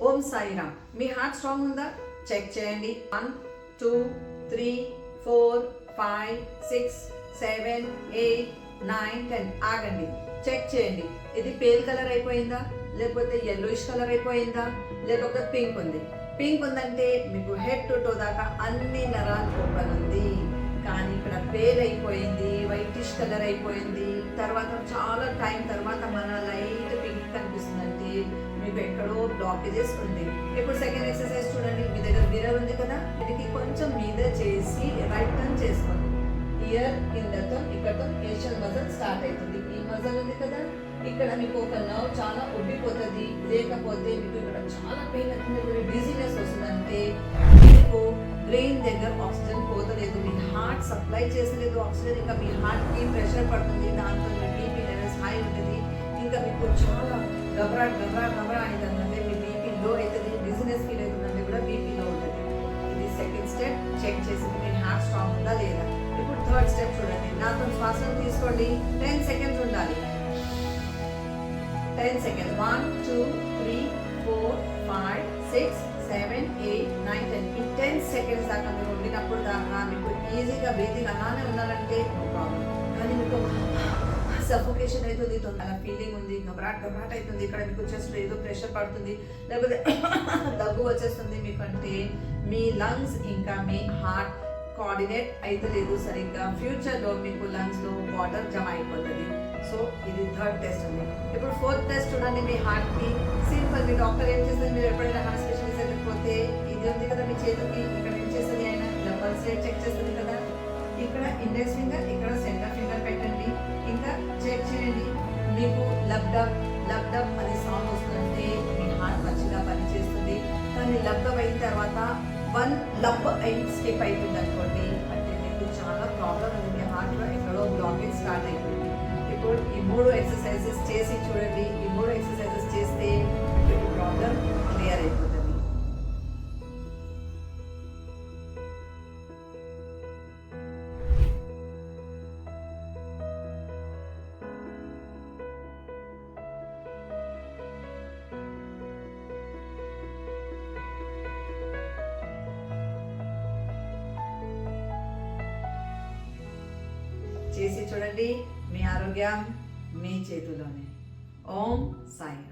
ఓం సాయిరామ్. మీ heart strong ఉందా? Check చేయండి. 1 2 3 4 5 6 7 8 9 10. ఆగండి, చెక్ చేయండి. ఇది పేల్ కలర్ అయిపోయిందా, లేకపోతే yellowish కలర్ అయిపోయిందా, లేకపోతే పింక్ ఉంది. పింక్ ఉందంటే మీకు హెడ్ టు టో దాకా అన్ని నరాలు ఓపెన్ ఉంది. కానీ ఇక్కడ పేల్ అయిపోయింది, వైటిష్ కలర్ అయిపోయింది. తర్వాత చాలా టైం తర్వాత మన లైట్ పింక్ కనిపిస్తుందంటే మీకు ఎక్కడో బ్లాకేజెస్ ఉంది. ఇప్పుడు సెకండ్ ఎక్సర్సైజ్ చూడండి. మీ దగ్గర మిర్రర్ ఉంది కదా, ఇది కొంచెం మీద చేసి రైట్ టర్న్ చేసుకోండి. ఇయర్ కిందతో ఇక్కడతో ఫేషియల్ మజిల్ స్టార్ట్ అవుతుంది. ఈ మజిల్ ఉంది కదా, ఇక్కడ మీకు ఒక నర్వ్ చాలా ఉబ్బిపోతుంది, లేకపోతే మీకు ఇక్కడ చాలా పెయిన్ అవుతుంది, డిజీనెస్ వస్తుందంటే మీకు బ్రెయిన్ దగ్గర ఆక్సిజన్ పోతలేదు, మీ హార్ట్ సప్లై చేసలేదు ఆక్సిజన్. ఇంకా మీ హార్ట్కి ప్రెషర్ పడుతుంది, దాంతో మీ బీపీ లెవెల్స్ హై ఉంటుంది. ఇంకా మీకు చాలా గబరా అవుతుందంటే మీ బీపీ లో అవుతుంది, డిజీనెస్ ఫీల్ అవుతుందంటే కూడా బీపీ లో ఉంటుంది. ఇది సెకండ్ స్టెప్. చెక్ చేసి మీ హార్ట్ స్ట్రాంగ్ ఉందా లేదా. ఇప్పుడు థర్డ్ స్టెప్ చూడండి. నాతో శ్వాసను తీసుకోండి. 10 సెకండ్స్ ఉండాలి. 10 సెకండ్స్. 1 2 3 4 5 6 7 8 9 10. ఈ 10 సెకండ్స్ దాకా మీరు ఉండినప్పుడు దాకా మీకు ఈజీగా బ్రీతింగ్ అలానే ఉన్నారంటే నో ప్రాబ్లం. కానీ మీకు సఫోకేషన్ అవుతుంది, అలా ఫీలింగ్ ఉంది, గబరాట్ అవుతుంది, ఇక్కడ మీకు చెస్ట్ ఏదో ప్రెషర్ పడుతుంది, లేకపోతే దగ్గు వచ్చేస్తుంది మీకు అంటే మీ లంగ్స్ ఇంకా మీ హార్ట్ కోఆర్డినేట్ అయితలేదు సరిగ్గా. ఫ్యూచర్లో మీకు లంగ్స్లో వాటర్ జమ అయిపోతుంది. సో ఇది థర్డ్ టెస్ట్ ఉంది. ఇప్పుడు ఫోర్త్ టెస్ట్ చూడండి. మీ హార్ట్కి సింపుల్. మీ డాక్టర్ ఏం చేస్తుంది, మీరు ఎప్పుడైనా హార్ట్ స్పెషలిస్ట్ వెళ్ళకపోతే ఇది ఉంది కదా మీ చేతికి, ఇక్కడ ఏం చేస్తుంది ఆయన ఇలా పల్స్ రేట్ చెక్ చేస్తుంది కదా. ఇక్కడ ఇండెక్స్ ఫింగర్, ఇక్కడ సెంటర్ ఫింగర్ పెట్టండి. ఇంకా చెక్ చేయండి. మీకు లబ్డబ్ అది సౌండ్ వస్తుందంటే మీ హార్ట్ మంచిగా పనిచేస్తుంది. కానీ లబ్డబ్ అయిన తర్వాత 1 లబ్ స్కిప్ అయిపోయింది అనుకోండి అంటే మీకు చాలా ప్రాబ్లం ఉంది, మీ హార్ట్లో ఎక్కడో బ్లాకేజ్ స్టార్ట్ అయిపోయింది. ఇప్పుడు ఈ 3 ఎక్సర్సైజెస్ చేసి చూడండి. ఈ 3 ఎక్సర్సైజెస్ చేస్తే మీకు ప్రాబ్లం క్లియర్ అయిపోతుంది. చేసి చూడండి. మీ ఆరోగ్యం మీ చేతిలోనే. ఓం సాయి.